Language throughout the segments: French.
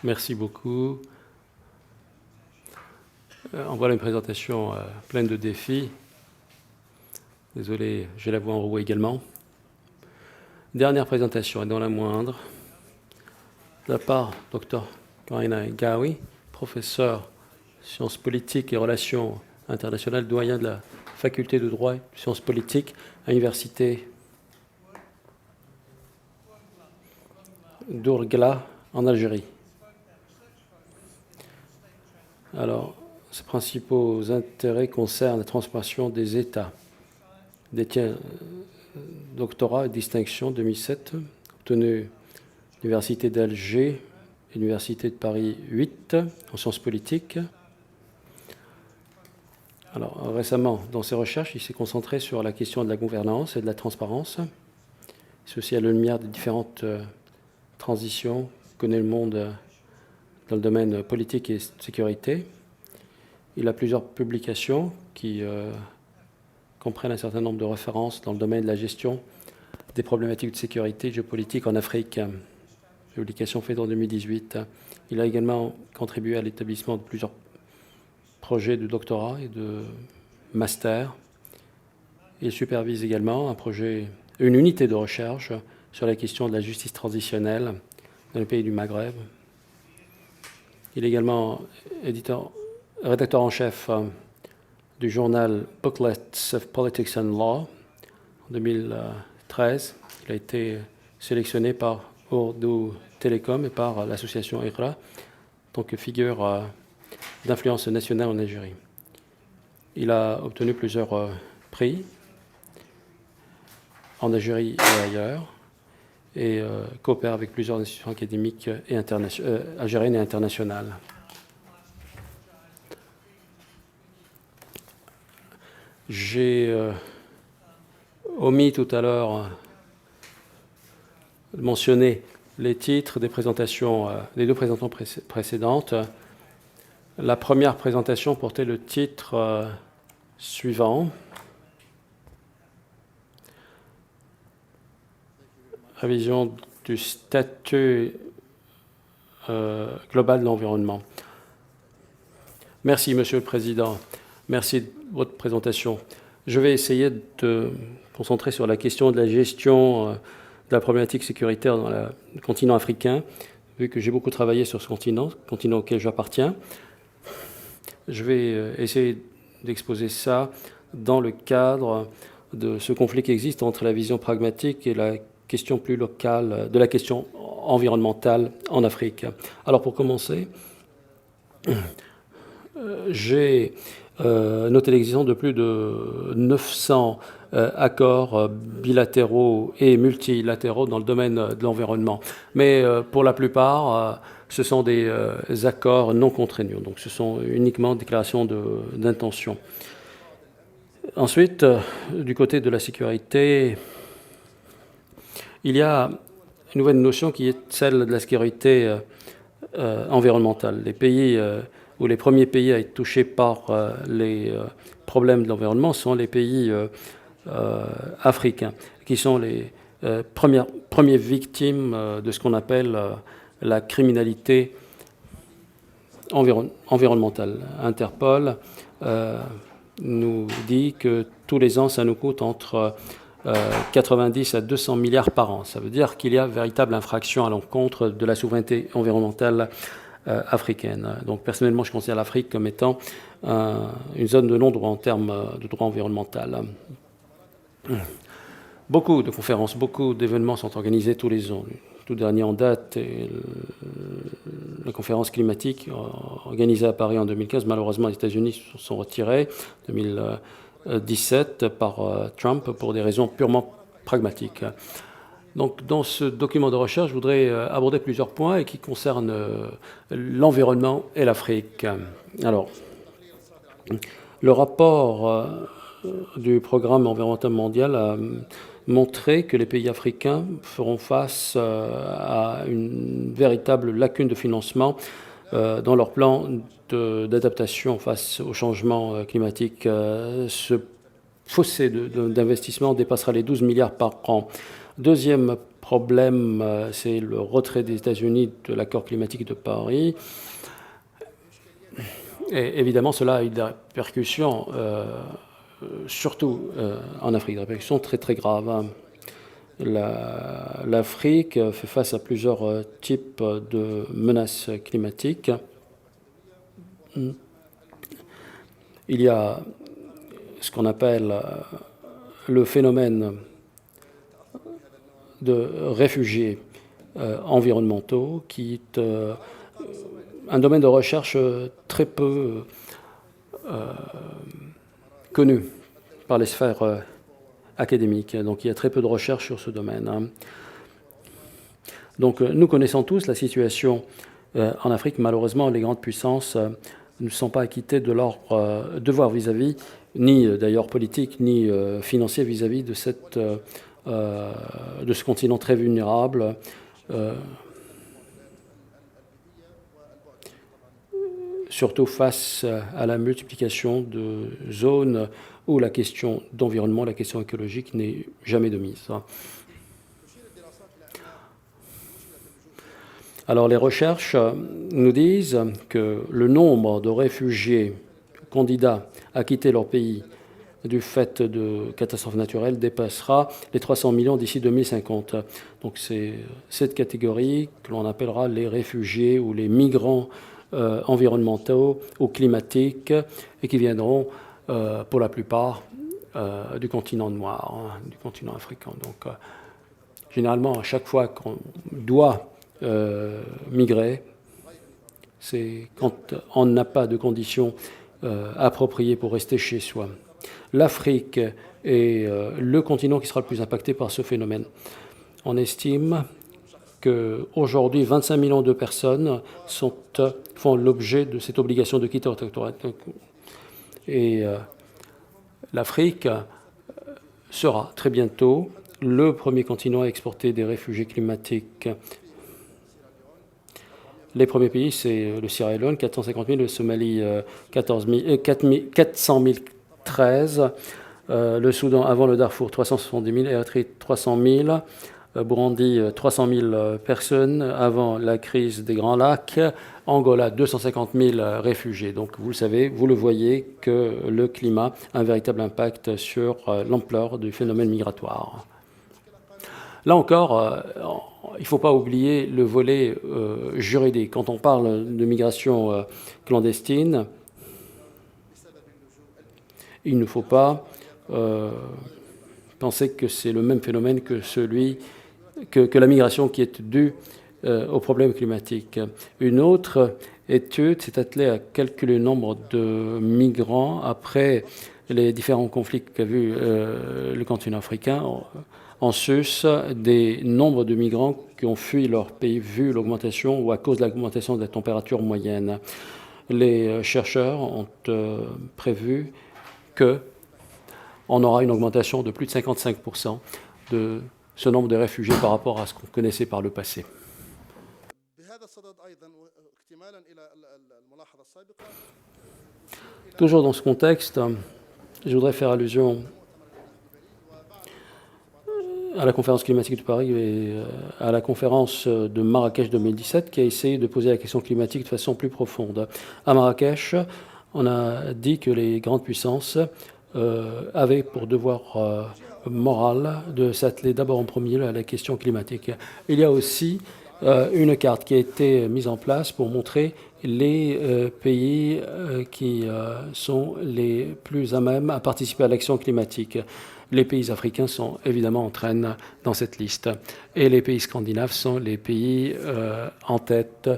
Merci beaucoup. En voilà une présentation pleine de défis. Désolé, j'ai la voix enrouée également. Dernière présentation, et dans la moindre, de la part du Dr. Karina Gawi, professeur sciences politiques et relations internationales, doyen de la faculté de droit et sciences politiques à l'université d'Ourgla en Algérie. Alors, ses principaux intérêts concernent la transformation des États. Détient doctorat et distinction 2007, obtenu à l'Université d'Alger, l'Université de Paris 8 en sciences politiques. Alors, récemment, dans ses recherches, il s'est concentré sur la question de la gouvernance et de la transparence. Ceci à la lumière des différentes transitions que connaît le monde dans le domaine politique et sécurité. Il a plusieurs publications qui comprennent un certain nombre de références dans le domaine de la gestion des problématiques de sécurité géopolitique en Afrique. Publication faite en 2018. Il a également contribué à l'établissement de plusieurs projets de doctorat et de master. Il supervise également une unité de recherche sur la question de la justice transitionnelle dans les pays du Maghreb. Il est également rédacteur en chef du journal Booklets of Politics and Law en 2013. Il a été sélectionné par Urdu Télécom et par l'association IRA en tant que figure d'influence nationale en Algérie. Il a obtenu plusieurs prix en Algérie et ailleurs et coopère avec plusieurs institutions académiques et algériennes et internationales. J'ai omis tout à l'heure de mentionner les titres des présentations, des deux présentations précédentes. La première présentation portait le titre suivant. Révision du statut global de l'environnement. Merci, Monsieur le Président. Merci de votre présentation. Je vais essayer de me concentrer sur la question de la gestion de la problématique sécuritaire dans le continent africain, vu que j'ai beaucoup travaillé sur ce continent auquel j'appartiens. Je vais essayer d'exposer ça dans le cadre de ce conflit qui existe entre la vision pragmatique et la question plus locale, de la question environnementale en Afrique. Alors pour commencer, j'ai noté l'existence de plus de 900 accords bilatéraux et multilatéraux dans le domaine de l'environnement. Mais pour la plupart, ce sont des accords non contraignants, donc ce sont uniquement déclarations d'intention. Ensuite, du côté de la sécurité, il y a une nouvelle notion qui est celle de la sécurité environnementale. Les pays où les premiers pays à être touchés par les problèmes de l'environnement sont les pays africains, qui sont les premières victimes de ce qu'on appelle la criminalité environnementale. Interpol nous dit que tous les ans, ça nous coûte entre 90 à 200 milliards par an. Ça veut dire qu'il y a véritable infraction à l'encontre de la souveraineté environnementale africaine. Donc personnellement, je considère l'Afrique comme étant une zone de non-droit en termes de droit environnemental. Beaucoup de conférences, beaucoup d'événements sont organisés tous les ans. Le tout dernier en date est la conférence climatique organisée à Paris en 2015. Malheureusement, les États-Unis se sont retirés en 2017 par Trump pour des raisons purement pragmatiques. Donc, dans ce document de recherche, je voudrais aborder plusieurs points et qui concernent l'environnement et l'Afrique. Alors, le rapport du programme environnemental mondial a montré que les pays africains feront face à une véritable lacune de financement dans leur plan d'adaptation face au changement climatique. Ce fossé d'investissement dépassera les 12 milliards par an. Deuxième problème, c'est le retrait des États-Unis de l'accord climatique de Paris. Et évidemment, cela a eu des répercussions, surtout en Afrique, des répercussions très très graves. L'Afrique fait face à plusieurs types de menaces climatiques. Il y a ce qu'on appelle le phénomène de réfugiés environnementaux, qui est un domaine de recherche très peu connu par les sphères académiques. Donc il y a très peu de recherche sur ce domaine. Donc nous connaissons tous la situation en Afrique. Malheureusement, les grandes puissances ne sont pas acquittées de leur devoir vis-à-vis, ni d'ailleurs politique, ni financier vis-à-vis de ce continent très vulnérable. Surtout face à la multiplication de zones où la question d'environnement, la question écologique n'est jamais de mise. Alors les recherches nous disent que le nombre de réfugiés candidats à quitter leur pays du fait de catastrophes naturelles dépassera les 300 millions d'ici 2050. Donc c'est cette catégorie que l'on appellera les réfugiés ou les migrants environnementaux ou climatiques et qui viendront pour la plupart du continent noir, du continent africain. Donc généralement, à chaque fois qu'on doit migrer, c'est quand on n'a pas de conditions appropriées pour rester chez soi. L'Afrique est le continent qui sera le plus impacté par ce phénomène. On estime qu'aujourd'hui, 25 millions de personnes font l'objet de cette obligation de quitter leur territoire. Et l'Afrique sera très bientôt le premier continent à exporter des réfugiés climatiques. Les premiers pays, c'est le Sierra Leone, 450 000, le Somalie, 400 013, le Soudan avant le Darfour, 370 000, Érythrée, 300 000, Burundi, 300 000 personnes avant la crise des Grands Lacs, Angola, 250 000 réfugiés. Donc vous le savez, vous le voyez que le climat a un véritable impact sur l'ampleur du phénomène migratoire. Là encore, il ne faut pas oublier le volet juridique. Quand on parle de migration clandestine, il ne faut pas penser que c'est le même phénomène que que la migration qui est due au problème climatique. Une autre étude s'est attelée à calculer le nombre de migrants après les différents conflits qu'a vu le continent africain, en sus des nombres de migrants qui ont fui leur pays vu l'augmentation ou à cause de l'augmentation de la température moyenne. Les chercheurs ont prévu qu'on aura une augmentation de plus de 55% de ce nombre de réfugiés par rapport à ce qu'on connaissait par le passé. Toujours dans ce contexte, je voudrais faire allusion à la conférence climatique de Paris et à la conférence de Marrakech 2017 qui a essayé de poser la question climatique de façon plus profonde. À Marrakech, on a dit que les grandes puissances avaient pour devoir moral de s'atteler d'abord en premier lieu à la question climatique. Il y a aussi une carte qui a été mise en place pour montrer les pays qui sont les plus à même à participer à l'action climatique. Les pays africains sont évidemment en traîne dans cette liste. Et les pays scandinaves sont les pays en tête.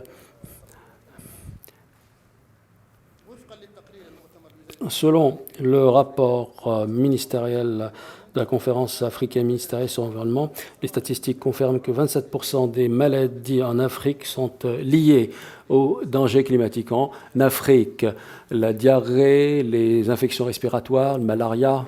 Selon le rapport ministériel de la conférence africaine ministérielle sur l'environnement, les statistiques confirment que 27% des maladies en Afrique sont liées aux dangers climatiques. En Afrique, la diarrhée, les infections respiratoires, le malaria,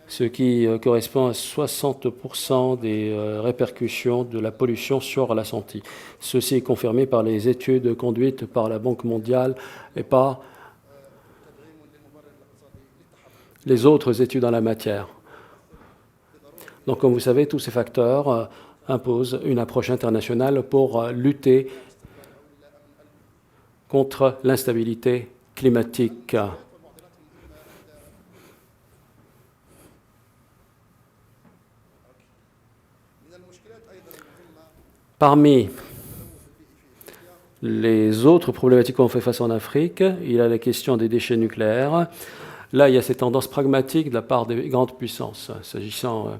ce qui correspond à 60% des répercussions de la pollution sur la santé. Ceci est confirmé par les études conduites par la Banque mondiale et par les autres études en la matière. Donc, comme vous savez, tous ces facteurs imposent une approche internationale pour lutter contre l'instabilité climatique. Parmi les autres problématiques qu'on fait face en Afrique, il y a la question des déchets nucléaires. Là, il y a ces tendances pragmatiques de la part des grandes puissances, s'agissant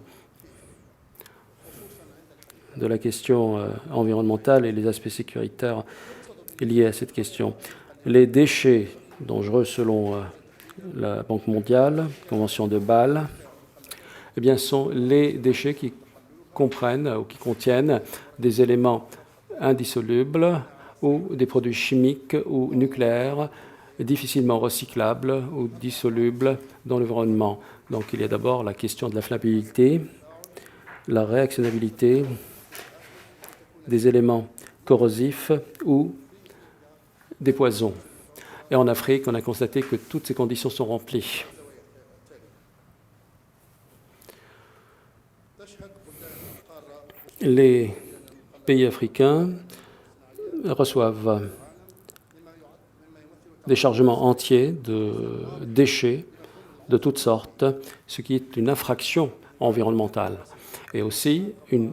de la question environnementale et les aspects sécuritaires liés à cette question. Les déchets dangereux selon la Banque mondiale, Convention de Bâle, eh bien, sont les déchets qui comprennent ou qui contiennent des éléments indissolubles ou des produits chimiques ou nucléaires difficilement recyclables ou dissolubles dans l'environnement. Donc il y a d'abord la question de la flammabilité, la réactionnabilité des éléments corrosifs ou des poisons. Et en Afrique, on a constaté que toutes ces conditions sont remplies. Les pays africains reçoivent des chargements entiers de déchets de toutes sortes, ce qui est une infraction environnementale et aussi une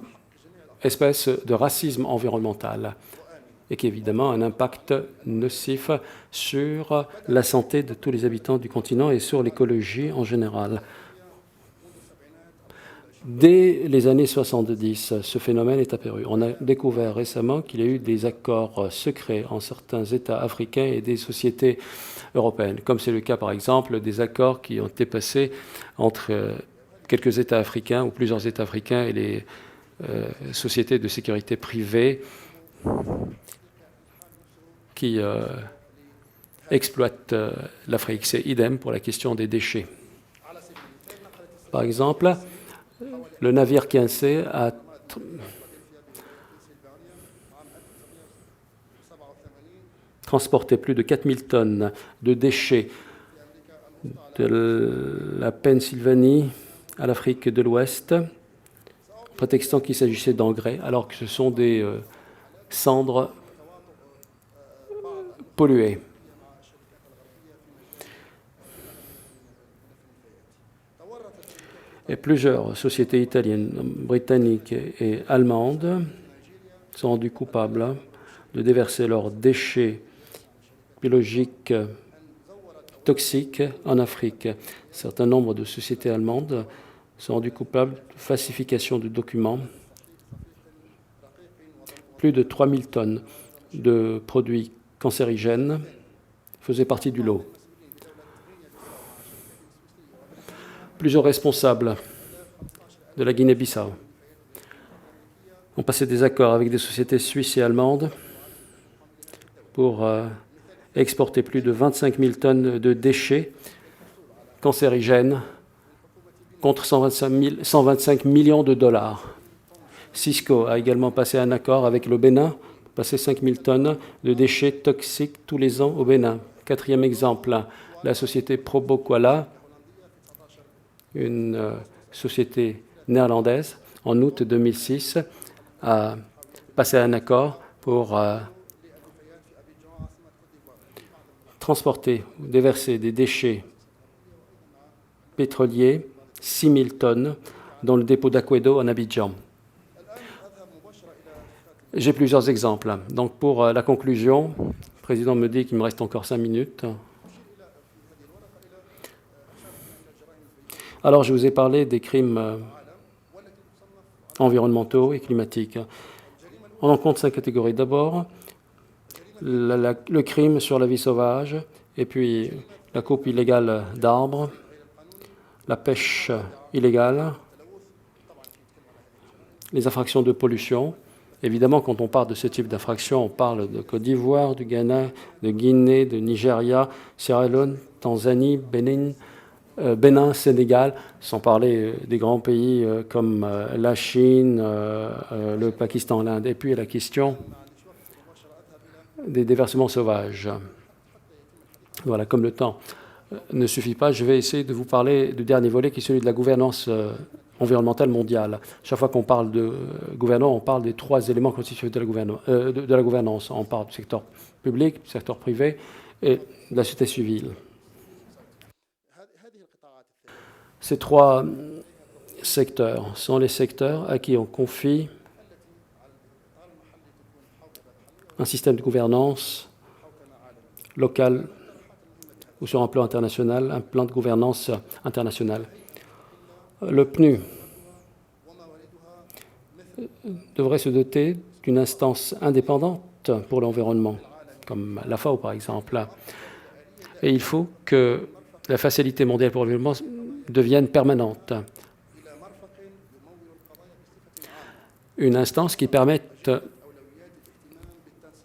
espèce de racisme environnemental et qui évidemment a un impact nocif sur la santé de tous les habitants du continent et sur l'écologie en général. Dès les années 70, ce phénomène est apparu. On a découvert récemment qu'il y a eu des accords secrets en certains États africains et des sociétés européennes, comme c'est le cas par exemple des accords qui ont été passés entre quelques États africains ou plusieurs États africains et les sociétés de sécurité privées qui exploitent l'Afrique. C'est idem pour la question des déchets. Par exemple, le navire Kinsey a transporté plus de 4000 tonnes de déchets de la Pennsylvanie à l'Afrique de l'Ouest, prétextant qu'il s'agissait d'engrais, alors que ce sont des cendres polluées. Et plusieurs sociétés italiennes, britanniques et allemandes sont rendues coupables de déverser leurs déchets biologiques toxiques en Afrique. Un certain nombre de sociétés allemandes sont rendues coupables de falsification de documents. Plus de 3000 tonnes de produits cancérigènes faisaient partie du lot. Plusieurs responsables de la Guinée-Bissau ont passé des accords avec des sociétés suisses et allemandes pour exporter plus de 25 000 tonnes de déchets cancérigènes contre 125 millions de dollars. Cisco a également passé un accord avec le Bénin pour passer 5 000 tonnes de déchets toxiques tous les ans au Bénin. Quatrième exemple, la société Proboquala, une société néerlandaise, en août 2006, a passé un accord pour transporter ou déverser des déchets pétroliers, 6 000 tonnes, dans le dépôt d'Aquedo en Abidjan. J'ai plusieurs exemples. Donc pour la conclusion, le président me dit qu'il me reste encore 5 minutes. Alors, je vous ai parlé des crimes environnementaux et climatiques. On en compte 5 catégories. D'abord, le crime sur la vie sauvage, et puis la coupe illégale d'arbres, la pêche illégale, les infractions de pollution. Évidemment, quand on parle de ce type d'infractions, on parle de Côte d'Ivoire, du Ghana, de Guinée, de Nigeria, Sierra Leone, Tanzanie, Bénin, Sénégal, sans parler des grands pays comme la Chine, le Pakistan, l'Inde. Et puis la question des déversements sauvages. Voilà, comme le temps ne suffit pas, je vais essayer de vous parler du dernier volet qui est celui de la gouvernance environnementale mondiale. Chaque fois qu'on parle de gouvernance, on parle des 3 éléments constitutifs de la gouvernance. On parle du secteur public, du secteur privé et de la société civile. Ces 3 secteurs sont les secteurs à qui on confie un système de gouvernance local ou sur un plan international, un plan de gouvernance international. Le PNU devrait se doter d'une instance indépendante pour l'environnement, comme la FAO par exemple. Et il faut que la Facilité mondiale pour l'environnement devienne permanente. Une instance qui permette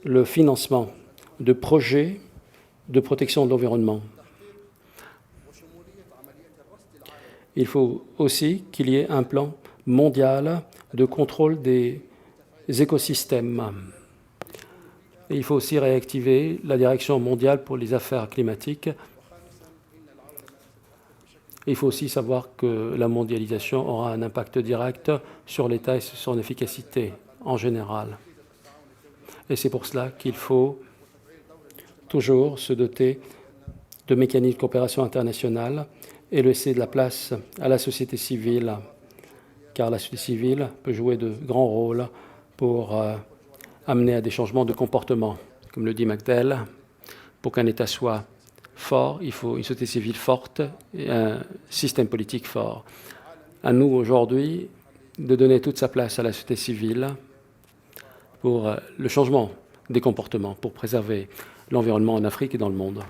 le financement de projets de protection de l'environnement. Il faut aussi qu'il y ait un plan mondial de contrôle des écosystèmes. Et il faut aussi réactiver la Direction mondiale pour les affaires climatiques. Il faut aussi savoir que la mondialisation aura un impact direct sur l'État et sur son efficacité en général. Et c'est pour cela qu'il faut toujours se doter de mécanismes de coopération internationale et laisser de la place à la société civile, car la société civile peut jouer de grands rôles pour amener à des changements de comportement. Comme le dit McDell, pour qu'un État soit fort, il faut une société civile forte et un système politique fort. À nous aujourd'hui de donner toute sa place à la société civile pour le changement des comportements, pour préserver l'environnement en Afrique et dans le monde.